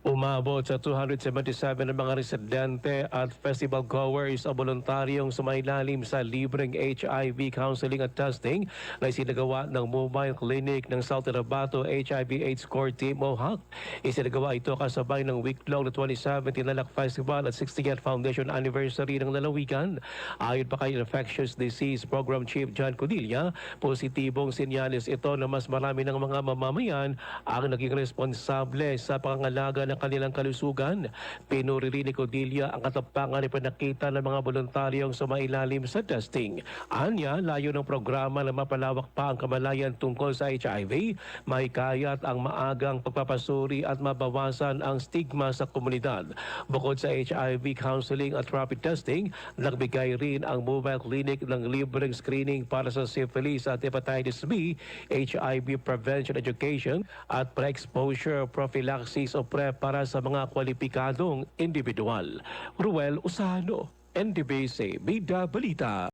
Umabot sa 277 ng mga residente at festival goers ang voluntaryong sumailalim sa libreng HIV counseling at testing na isinagawa ng mobile clinic ng South Cotabato HIV/AIDS Core Team MOHAC. Isinagawa ito kasabay ng week-long na 27th Tinalak Festival at 60th Foundation Anniversary ng lalawigan. Ayon pa kay Infectious Disease Program Chief John Codilla, positibong sinyalis ito na mas marami ng mga mamamayan ang naging responsable sa pangangalaga ng kanilang kalusugan. Pinuri rin ni Codilla ang katapangan na pinakita ng mga voluntaryong sumailalim sa testing. Anya, layo ng programa na mapalawak pa ang kamalayan tungkol sa HIV, mahikayat ang maagang pagpapasuri at mabawasan ang stigma sa komunidad. Bukod sa HIV counseling at rapid testing, nagbigay rin ang mobile clinic ng libreng screening para sa syphilis at hepatitis B, HIV prevention education at pre-exposure prophylaxis o PrEP para sa mga kwalipikadong individual. Ruel Usano, NDBC, Bida Balita.